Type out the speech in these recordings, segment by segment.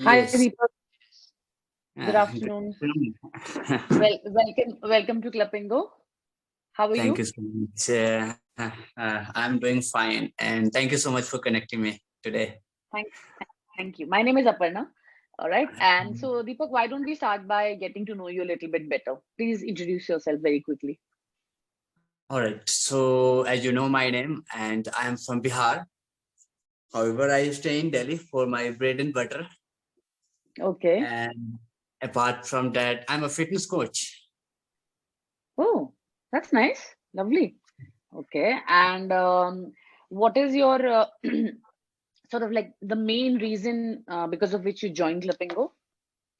Hi, Yes. Deepak. Good Good afternoon. afternoon. Welcome to Clapingo. How are Thank you? you so much. I'm doing fine, and thank you so much for connecting me today. Thank, thank you. My name is Aparna. All right. And so, Deepak, why don't we start by getting to know you a little bit better? Please introduce yourself very quickly. All right. So, as you know, my name, and I'm from Bihar. However, I stay in Delhi for my bread and butter. Okay. And apart from that, I'm a fitness coach. Oh, that's nice. Lovely. Okay. And what is your sort of like the main reason because of which you joined Clapingo?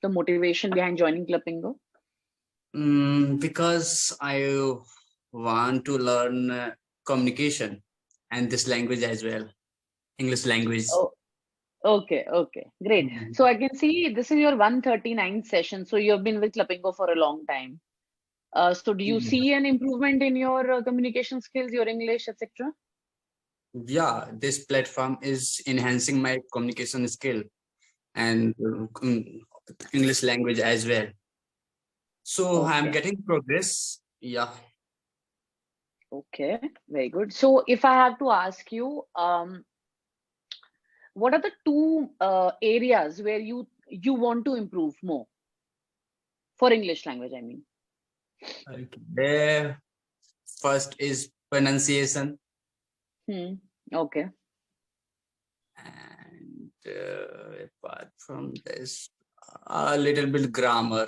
The motivation behind joining Clapingo? Because I want to learn communication and this language as well, English language. Oh, okay, okay, great. Mhm. So I can see this is your 139th session. So you have been with Clapingo for a long time. So do you see an improvement in your communication skills, your English, etc.? Yeah, this platform is enhancing my communication skill and English language as well. So I'm Okay, getting progress. Yeah. okay, very good. So if I have to ask you, what are the two areas where you want to improve more for English language, I mean? Okay. The first is pronunciation Hmm. Okay, and apart from this, a little bit grammar.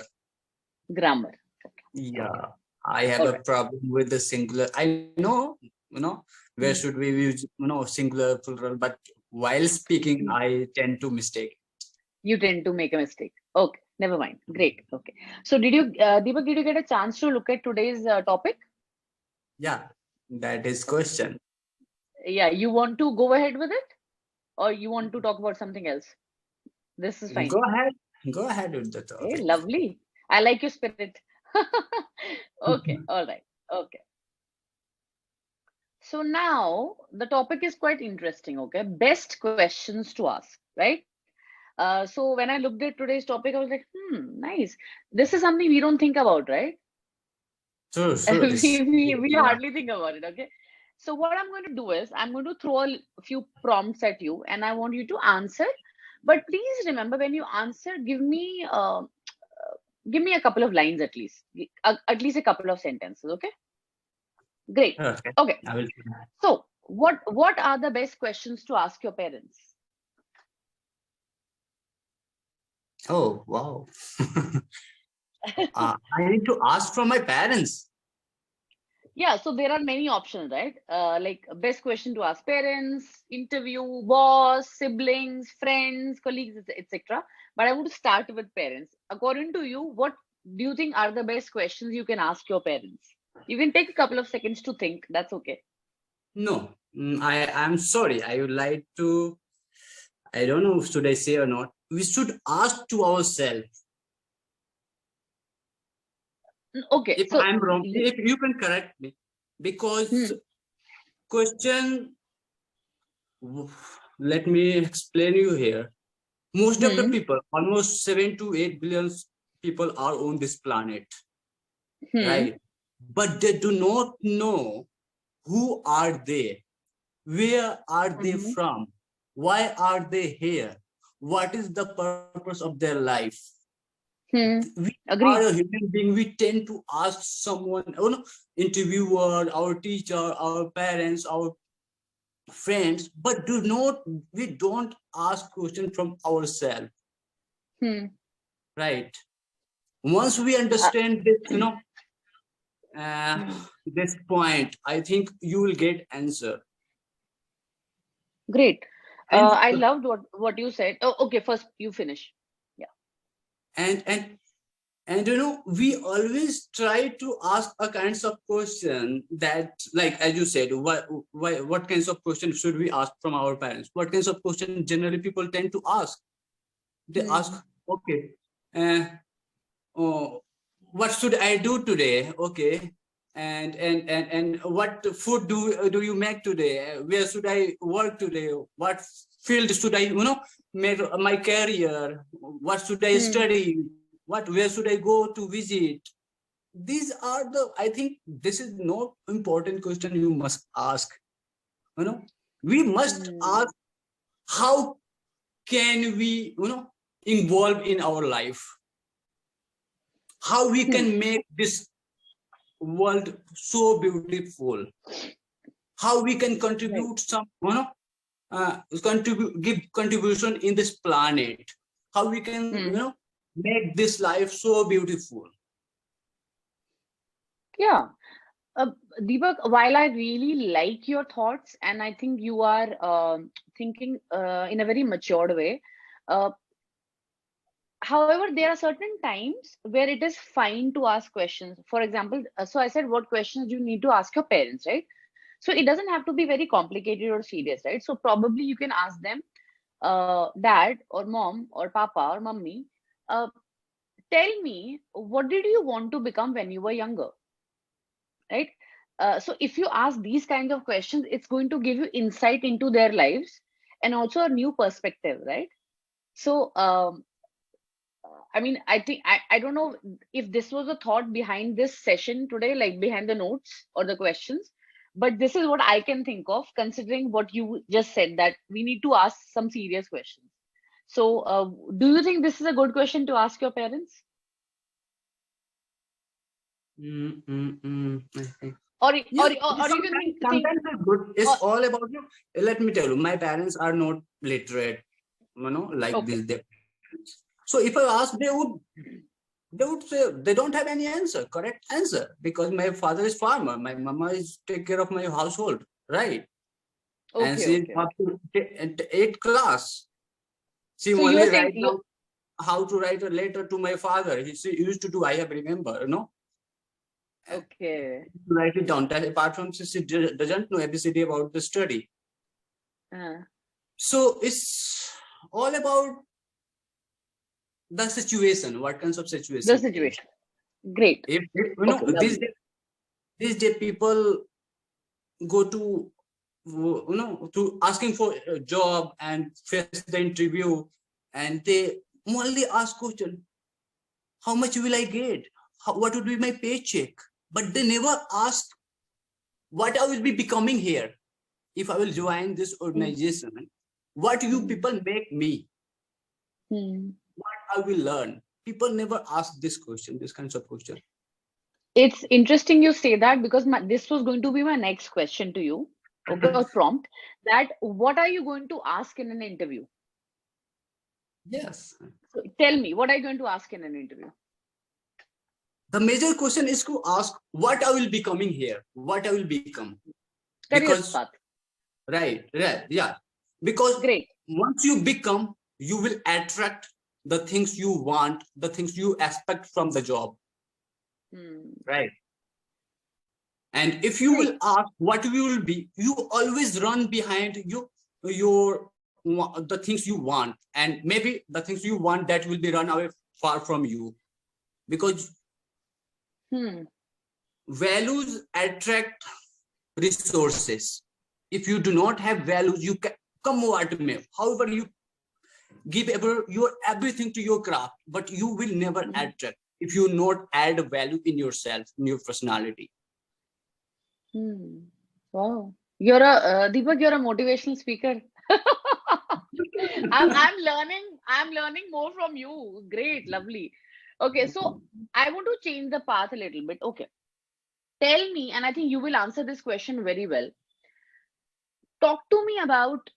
grammar. Okay, Yeah, I have all a right. problem with the singular. I know, where should Hmm. we use, singular, plural, but while speaking, Hmm. I tend to mistake. You tend to make a mistake. Okay, never mind. Great. Okay. So Deepak, did you get a chance to look at today's topic? Yeah, that is Okay. question. Yeah, you want to go ahead with it, or you want to talk about something else? This is fine. Go ahead. Go ahead with the Okay, topic. lovely. I like your spirit. Okay, all right. Okay. So now the topic is quite interesting. Okay, best questions to ask, right? So when I looked at today's topic, I was like, nice. This is something we don't think about, right? Sure, sure. we, This, we yeah. hardly think about it. Okay, so what I'm going to do is I'm going to throw a few prompts at you and I want you to answer, but please remember, when you answer, give me a couple of lines at least, at least a couple of sentences. Okay, great. Okay. Okay, I will. so what are the best questions to ask your parents? Oh, wow. I need to ask from my parents. Yeah, so there are many options, right? Like best question to ask parents, interview, boss, siblings, friends, colleagues, etc. But I want to start with parents. According to you, what do you think are the best questions you can ask your parents? You can take a couple of seconds to think. That's okay. No, I'm sorry. I would like to. I don't know should I say or not. We should ask to ourselves. Okay, If so I'm wrong, if you can correct me, because hmm, question. Let me explain you here. Most of the hmm, people, almost 7 to 8 billion people, are on this planet, hmm, right? But they do not know who are they, where are they hmm, from, why are they here, what is the purpose of their life. hmm. We are a Agreed. human being. We tend to ask someone, interviewer, our teacher, our parents, our friends, but we don't ask questions from ourselves, Hmm. right? Once we Uh, understand this, uh, hmm. this point, I think you will get answer. Great. And I loved what you said. Oh, okay. First, you finish. Yeah. and and and we always try to ask a kinds of question that, like as you said, what kinds of questions should we ask from our parents? What kinds of questions generally people tend to ask? They ask, Hmm. okay, uh, oh, what should I do today? Okay. And what food do you make today? Where should I work today? What field should I, my career, what should I study, where should I go to visit. These are the, I think this is no important question you must ask. We must ask, how can we, involve in our life? How we can make this world so beautiful? How we can contribute some, give contribution in this planet? How we can, make this life so beautiful? Yeah. Deepak, while I really like your thoughts, and I think you are thinking in a very matured way, uh, however, there are certain times where it is fine to ask questions. For example, so I said, what questions do you need to ask your parents, right? So it doesn't have to be very complicated or serious, right? So probably you can ask them, dad or mom or papa or mummy, uh, tell me, what did you want to become when you were younger, right? So if you ask these kinds of questions, it's going to give you insight into their lives and also a new perspective, right? So I mean, I think I don't know if this was a thought behind this session today, like behind the notes or the questions, but this is what I can think of, considering what you just said, that we need to ask some serious questions. So, do you think this is a good question to ask your parents? Or Yeah, you can think sometimes it's good. It's or, all about you. Let me tell you, my parents are not literate, like okay. this. So if I ask, they would say they don't have any correct answer, because my father is farmer, my mama is take care of my household, right? And Okay, she is okay, up okay. to 8th class. She So you're only saying write down how to write a letter to my father. She used to do. I have remember, okay. write it down. Apart from she doesn't know ABCD about the study. Uh, So it's all about the situation. What kinds of the situation is? situation. Great. If Okay, lovely. these days people go to to asking for a job and face the interview, and they only ask question, how much will I get, what would be my paycheck, but they never ask what I will be becoming here if I will join this Hmm. organization, what you Hmm. people make me, Hmm. what I will learn. People never ask this question, this kinds of question. It's interesting you say that, because this was going to be my next question to you. Okay, or prompt, that what are you going to ask in an interview? Yes, So tell me, what are you going to ask in an interview? the major question is to ask what I will becoming here, what I will become, Career because path. right, yeah, because Great. once you become, you will attract the things you want, the things you expect from the job, Hmm. right? And if you will Great. ask what you will be, you always run behind the things you want, and maybe the things you want that will be run away far from you, because Hmm. values attract resources. If you do not have values, you can come what may, however you give your everything to your craft, but you will never Hmm. attract if you not add value in yourself, in your personality. Hmm. Wow. You're Deepak, you're a motivational speaker. I'm learning more from you. Great, lovely. Okay, so I want to change the path a little bit. Okay. Tell me, and I think you will answer this question very well. Talk to me about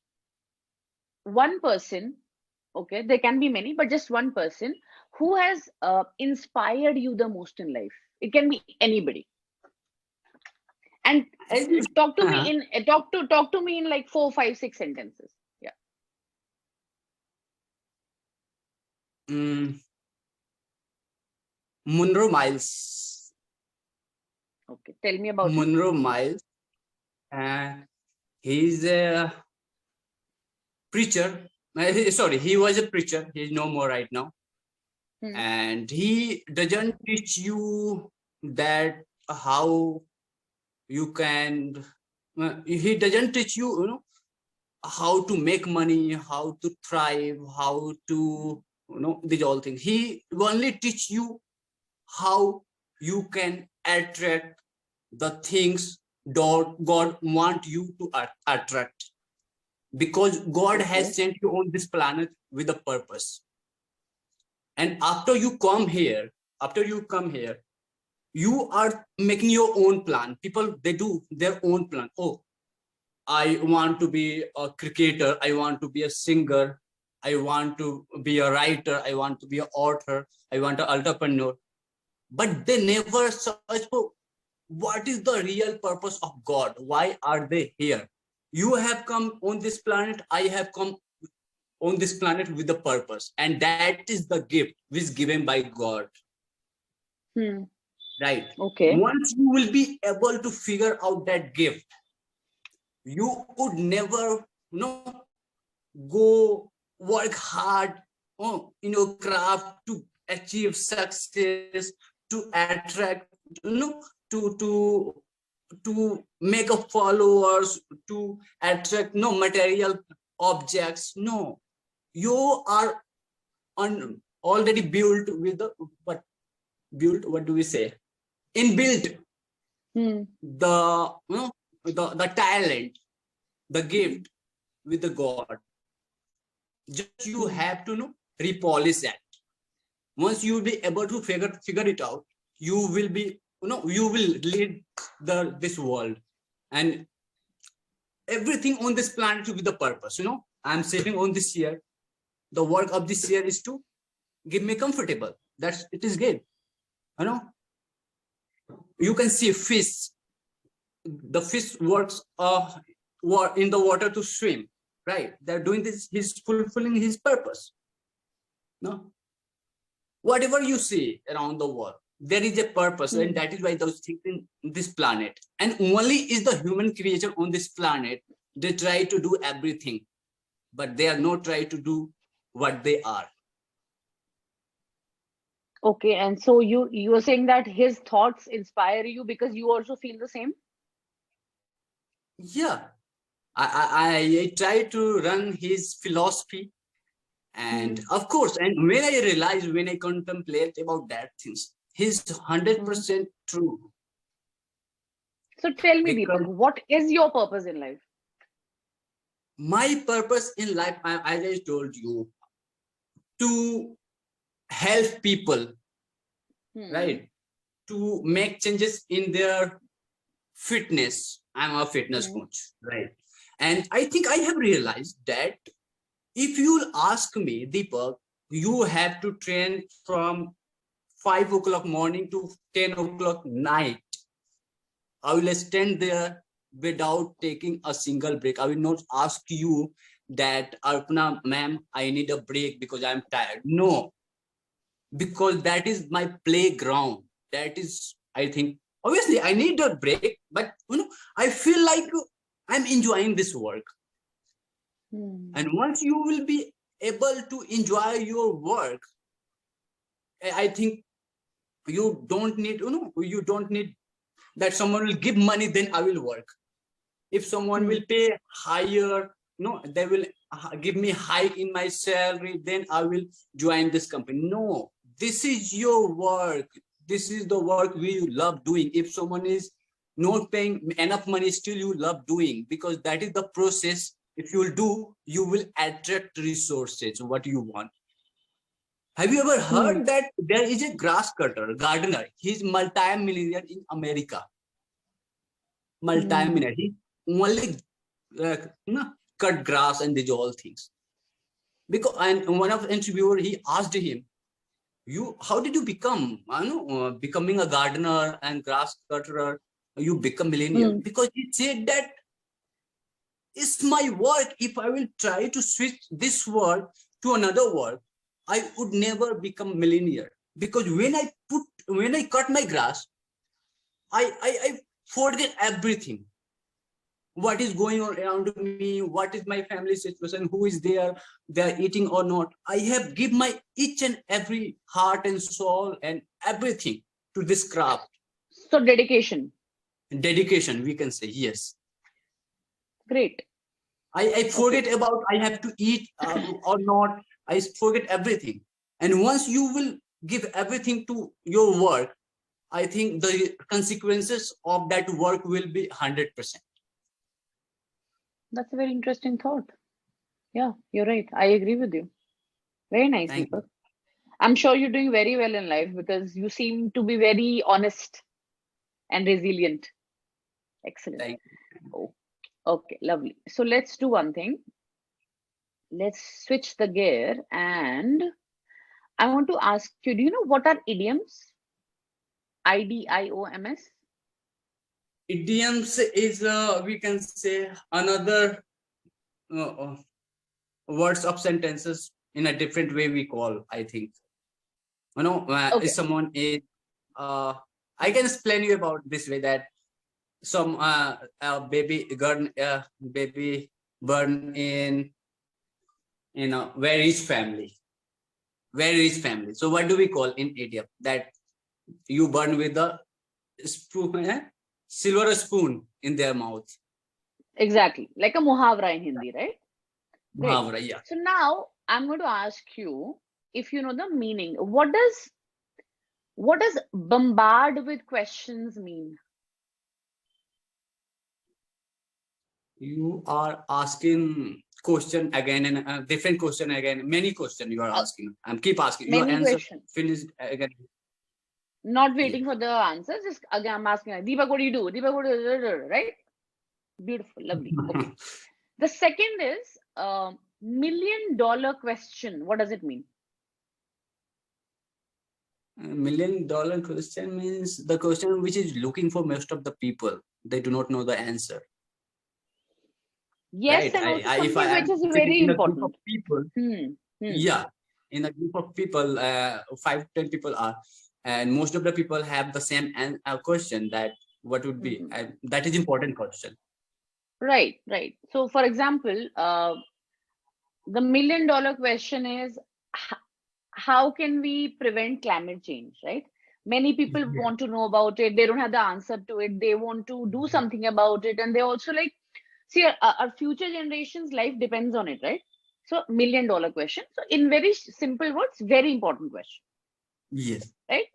one person. Okay, there can be many, but just one person who has inspired you the most in life. It can be anybody. And talk to me in talk to me in like 4, 5, 6 sentences. Yeah. Mm, Monroe Miles. Okay. Tell me about him. Monroe Miles, and he's a preacher. Sorry, he was a preacher. He's no more right now, Hmm. and he doesn't teach you that how you can. He doesn't teach you, how to make money, how to thrive, how to, these all things. He only teach you how you can attract the things God want you to attract, because God has Okay. sent you on this planet with a purpose. And after you come here, you are making your own plan. People, they do their own plan. Oh, I want to be a cricketer, I want to be a singer, I want to be a writer, I want to be an author, I want an entrepreneur. But they never search for what is the real purpose of God. Why are they here? You have come on this planet, I have come on this planet with a purpose, and that is the gift which is given by God. Hmm. Right? Okay. Once you will be able to figure out that gift, you would never, go work hard, in your craft to achieve success, to attract, to make a followers, to attract no material objects. No, you are already built with the what do we say, inbuilt, Hmm. the the talent, the gift with the God. Just you Hmm. have to repolish that. Once you will be able to figure it out, you will be, you will lead this world. And everything on this planet with the purpose. I'm sitting on this chair. The work of this chair is to give me comfortable. That's it is good. You know, you can see fish. The fish works in the water to swim. Right? They're doing this. He's fulfilling his purpose. No, whatever you see around the world, there is a purpose, and Hmm. that is why those things in this planet. And only is the human creature on this planet. They try to do everything, but they are not trying to do what they are. Okay. And so you are saying that his thoughts inspire you because you also feel the same? Yeah, I try to run his philosophy, and Hmm. of course, and when I realize, when I contemplate about that things, he's Hmm. 100% true. So tell me, Deepak, Because what is your purpose in life? my purpose in life, as I told you, to help people, Hmm. right? To make changes in their fitness. I'm a fitness Hmm. coach, right? And I think I have realized that if you'll ask me, Deepak, you have to train from 5 o'clock morning to 10 o'clock night. I will stand there without taking a single break. I will not ask you that, Aprna, ma'am, I need a break because I'm tired. No, because that is my playground. That is, I think, obviously I need a break, but I feel like I'm enjoying this work. Hmm. And once you will be able to enjoy your work, I think you don't need that someone will give money, then I will work. If someone Hmm. will pay higher, they will give me hike in my salary, then I will join this company. No, this is your work. This is the work we love doing. If someone is not paying enough money, still you love doing, because that is the process. If you will do, you will attract resources what you want. Have you ever Hmm. heard that there is a grass cutter gardener? He's multi-millionaire in America. Hmm. Multi-millionaire. He only uh, cut grass and these all things. Because, and one of the interviewer, he asked him, "You, how did you become? I know, becoming a gardener and grass cutter. You become millionaire." Hmm. Because he said that it's my work. If I will try to switch this work to another work, I would never become millionaire. Because when I cut my grass, I forget everything. What is going on around me, what is my family situation, who is there, they're eating or not. I have give my each and every heart and soul and everything to this craft. So dedication. Dedication, we can say. Yes. Great. I forget about I have to eat or not. I forget everything. And once you will give everything to your work, I think the consequences of that work will be 100%. That's a very interesting thought. Yeah, you're right. I agree with you. Very nice, Thank you. Deepak. I'm sure you're doing very well in life because you seem to be very honest and resilient. Excellent. Thank Oh, okay, lovely. So let's do one thing. Let's switch the gear, and I want to ask you, do you know what are idioms? IDIOMS? Idioms is we can say another uh, uh, words of sentences in a different way we call. I think if Okay. someone is I can explain you about this way that some baby born in a very rich family, very rich family. So what do we call in idiom that you burn with a spoon, silver spoon in their mouth? Exactly. Like a muhavra in Hindi, right? Great. Muhavara, yeah. So now I'm going to ask you if you know the meaning. What does bombard with questions mean? You are asking question again and different question again, many question you are Uh, asking. I'm keep asking. Your Many answer questions. finished again. Not Yeah. waiting for the answers. Just again, I'm asking, Deepak, what do you do? Deepak, what do you do? Right? Beautiful, lovely. Okay. The second is $1 million question. What does it mean? $1 million question means the question which is looking for most of the people. They do not know the answer. Yes, Right. and also If I something which am is sitting very in a group of important. people, Hmm. Hmm. yeah, in a group of people, 5 10 people are, and most of the people have the same question that what would be, Hmm. and that is important question. Right, right. So, for example, the $1 million question is how can we prevent climate change, right? Many people Yeah. want to know about it. They don't have the answer to it. They want to do something about it. And they also like, see, our future generations' life depends on it, right? So, $1 million question. So, in very simple words, very important question, Yes. right?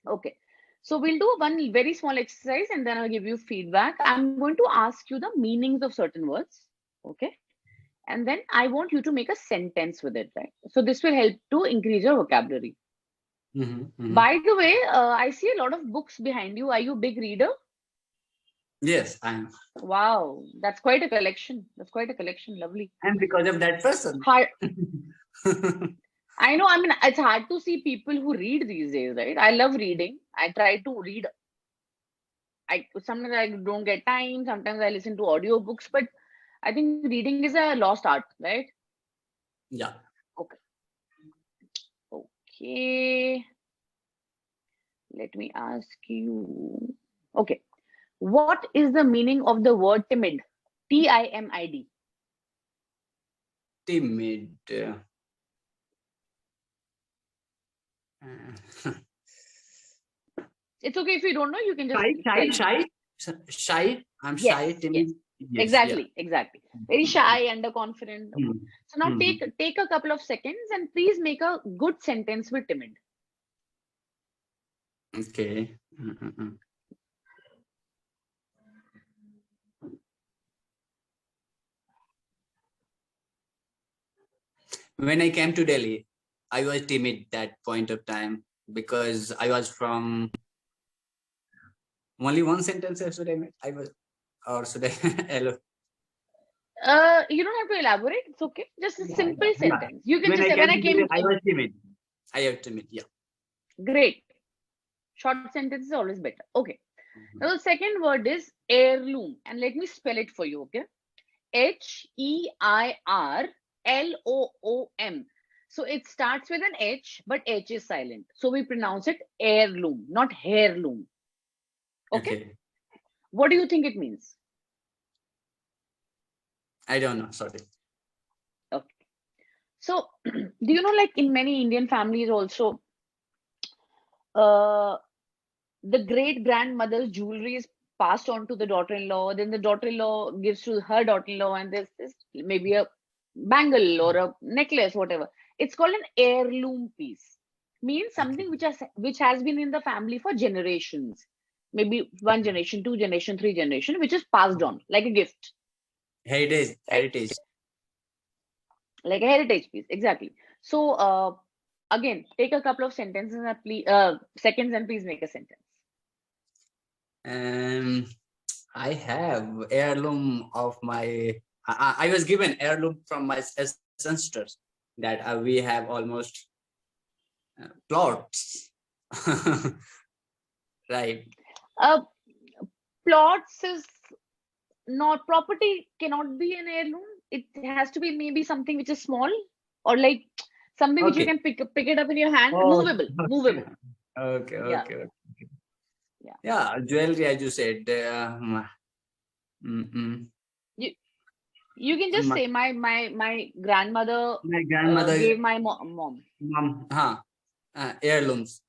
Okay. So we'll do one very small exercise and then I'll give you feedback. I'm going to ask you the meanings of certain words. Okay. And then I want you to make a sentence with it, right? So this will help to increase your vocabulary. Mm-hmm. By the way, I see a lot of books behind you. Are you a big reader? Yes, I am. Wow. That's quite a collection. That's quite a collection. Lovely. And because of that person. Hard. I know. I mean, it's hard to see people who read these days, right? I love reading. I try to read. I sometimes I don't get time. Sometimes I listen to audiobooks, but I think reading is a lost art, right? Yeah. Okay. Okay. Let me ask you. Okay. What is the meaning of the word timid? TIMID. Timid. It's okay if you don't know, you can just Shy, tell shy, me. shy, shy. I'm Yes, shy, yes. timid. Yes, yeah. Exactly, exactly. Very shy, underconfident. Okay. Mm. So now Mhm. take a couple of seconds and please make a good sentence with timid. Okay. Mm-mm. When I came to Delhi, I was timid that point of time because I was from only one sentence. Should I make? I was, or should I? Hello. You don't have to elaborate. It's okay. Just a Yeah, simple yeah. sentence. You can When just I say, when came I to Delhi, came, I was timid. I was timid. Yeah. great. Short sentence is always better. Okay. Mhm. Now the second word is heirloom. And let me spell it for you, okay? HEIRLOOM. So it starts with an H, but H is silent. So we pronounce it heirloom, not heirloom. Okay? Okay. What do you think it means? I don't know. Sorry. Okay. So, do you know, like in many Indian families also, uh, the great grandmother's jewelry is passed on to the daughter-in-law, then the daughter-in-law gives to her daughter-in-law, and there's this maybe a bangle or a necklace, whatever. It's called an heirloom piece. Means Okay. something which has been in the family for generations, maybe one generation, two generation, three generation, which is passed on like a gift, Heritage, right? heritage. Like a heritage piece, exactly. So again, take a couple of sentences and please, seconds, and please make a sentence. Um, I have heirloom of my. I was given heirloom from my ancestors that we have almost plots. Right. Uh, Plots is not property, cannot be an heirloom. It has to be maybe something which is small, or like something which you Okay. can pick it up in your hand. Oh, Movable, okay. movable. Okay. Yeah, Okay. yeah. Yeah, jewelry, as you said. You you can just My, say my grandmother my grandmother, gave my mom. mom, heirlooms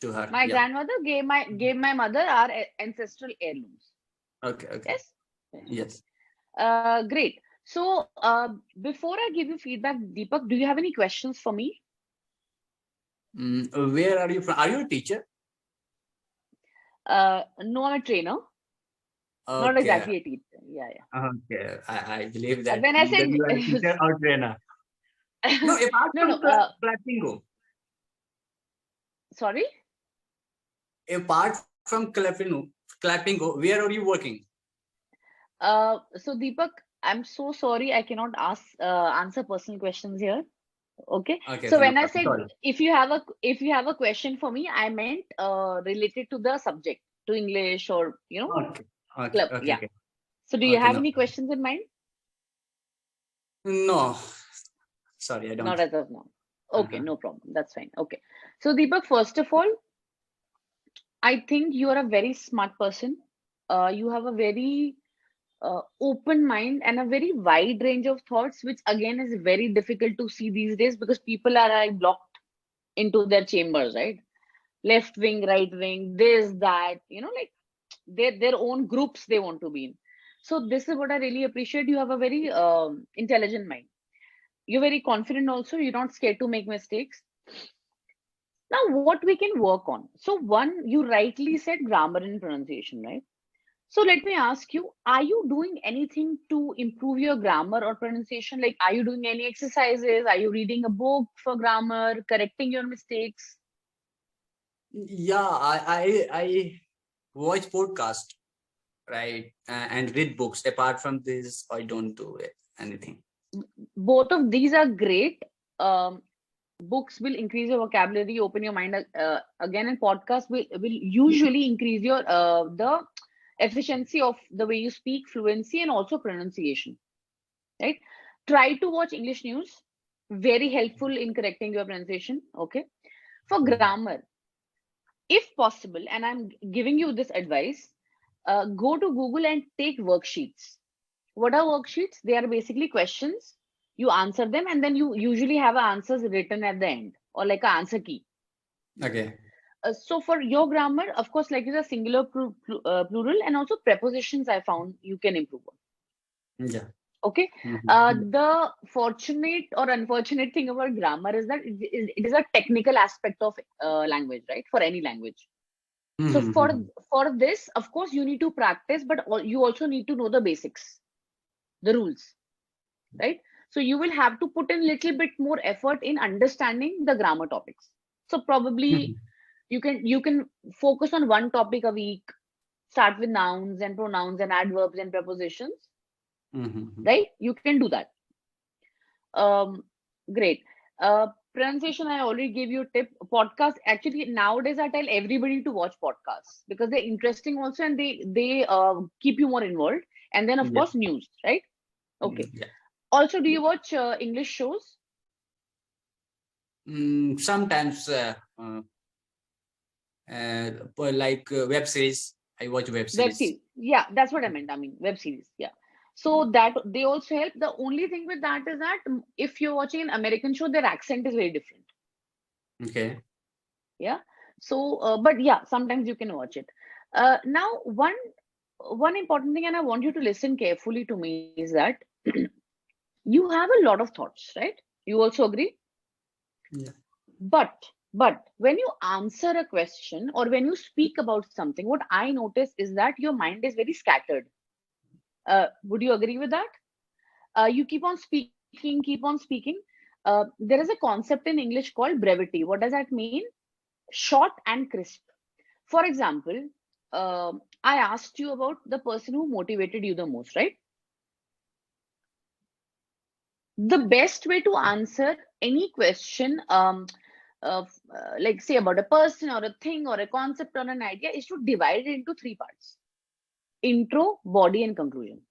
to her. My Yeah. grandmother gave my mother our ancestral heirlooms. Okay. Okay. Yes. Yes. Great. So before I give you feedback, Deepak, do you have any questions for me? Where are you from? Are you a teacher? No, I'm a trainer. Not Okay. exactly a teacher. Yeah, yeah. Okay. I believe that When I either said you are a teacher or trainer. No, apart no, no. from Clapingo, Sorry. apart from Clapingo, where are you working? So Deepak, I'm so sorry. I cannot answer personal questions here. Okay. Okay. So Okay. No when I problem. said Sorry. if you have a question for me, I meant related to the subject, to English, or Okay. Okay. club. Okay. Yeah. Okay. So do you Okay. have No. any questions in mind? No. Sorry, I Not don't. as of now. Okay, Uh-huh. no problem. That's fine. Okay. So Deepak, first of all, I think you are a very smart person. You have a very open mind and a very wide range of thoughts, which again is very difficult to see these days because people are like blocked into their chambers, right? Left wing, right wing, this, that, like their own groups they want to be in. So this is what I really appreciate. You have a very intelligent mind. You're very confident also. You're not scared to make mistakes. Now, what we can work on. So one, you rightly said grammar and pronunciation, right? So let me ask you, are you doing anything to improve your grammar or pronunciation? Like, are you doing any exercises? Are you reading a book for grammar, correcting your mistakes? Yeah, I watch podcast, right, and read books. Apart from this, I don't do anything. Both of these are great. Um, Books will increase your vocabulary, open your mind again, and podcast will usually increase your the efficiency of the way you speak, fluency, and also pronunciation, right? Try to watch English news, very helpful in correcting your pronunciation. Okay. For grammar, if possible, and I'm giving you this advice, go to Google and take worksheets. What are worksheets? They are basically questions. You answer them, and then you usually have answers written at the end, or like an answer key. Okay. So for your grammar, of course, like it's a singular, plural, and also prepositions I found you can improve on. Yeah. Okay. Mhm. The fortunate or unfortunate thing about grammar is that it is a technical aspect of language, right? For any language. So for Mhm. for this, of course, you need to practice, but you also need to know the basics, the rules, right? So you will have to put in little bit more effort in understanding the grammar topics. So probably Mhm. you can focus on one topic a week, start with nouns and pronouns and adverbs and prepositions, Mhm. right? You can do that. Um, Great. Pronunciation, I already gave you a tip. Podcast, actually, nowadays I tell everybody to watch podcasts because they're interesting also, and they keep you more involved. And then of Yeah. course news, right? Okay. Yeah. Also, do you watch English shows? Sometimes, like web series. I watch web Web series. series. Yeah, that's what I meant. I mean, web series. Yeah. So that they also help. The only thing with that is that if you're watching an American show, their accent is very different. Okay. Yeah. So, but yeah, sometimes you can watch it. Now, one important thing, and I want you to listen carefully to me, is that you have a lot of thoughts, right? You also agree? Yeah. But when you answer a question or when you speak about something, what I notice is that your mind is very scattered. Would you agree with that? You keep on speaking, keep on speaking. There is a concept in English called brevity. What does that mean? Short and crisp. For example, I asked you about the person who motivated you the most, right? The best way to answer any question, like say about a person or a thing or a concept or an idea, is to divide it into three parts: intro, body, and conclusion.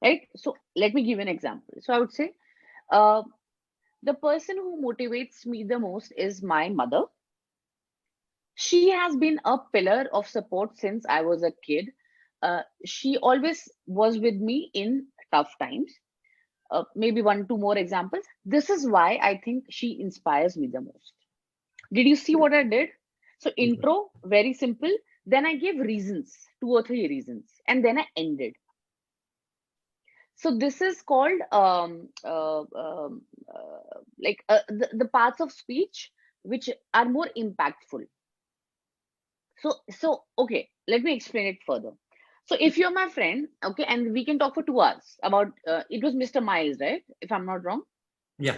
Right? So let me give you an example. So I would say, uh, the person who motivates me the most is my mother. She has been a pillar of support since I was a kid. She always was with me in tough times. Maybe one, two more examples. This is why I think she inspires me the most. Did you see what I did? So, Yeah. intro, very simple. Then I gave reasons, two or three reasons, and then I ended. So, this is called the parts of speech which are more impactful. So okay, let me explain it further. So if you're my friend, okay, and we can talk for 2 hours about it was Mr. Miles, right? If I'm not wrong. Yeah.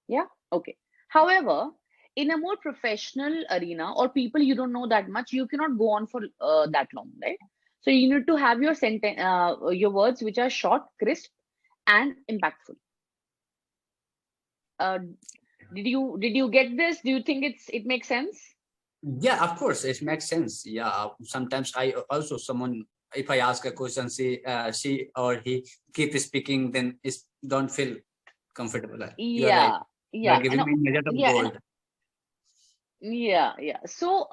Yeah. Okay. However, in a more professional arena or people you don't know that much, you cannot go on for that long, right? So you need to have your sentence, your words which are short, crisp, and impactful. Uh, did you get this? Do you think it makes sense? Yeah, of course, it makes sense. Yeah, sometimes I also someone if I ask a question, she or he keep speaking, then is don't feel comfortable. You are right. Yeah, You are yeah, giving me a nugget of yeah, and gold. yeah. So,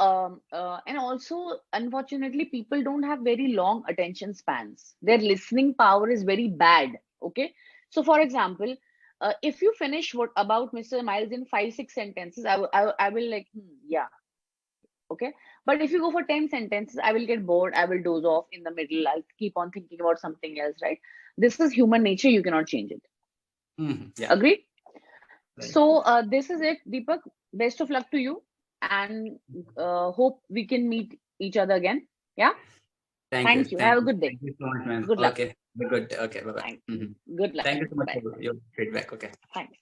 and also, unfortunately, people don't have very long attention spans. Their listening power is very bad. Okay. So, for example, if you finish what about Mr. Miles in 5, 6 sentences, I will like, yeah, okay. But if you go for 10 sentences, I will get bored. I will doze off in the middle. I'll keep on thinking about something else, right? This is human nature. You cannot change it. Yeah, Agree? right. So, this is it, Deepak. Best of luck to you, and hope we can meet each other again. Yeah. Thank you, Thank you. Have a good day. thank you so much, man. Good luck. Okay, good. Okay, bye bye. Thank. Good luck. Thank you so much Bye. for your feedback. Okay. Thanks.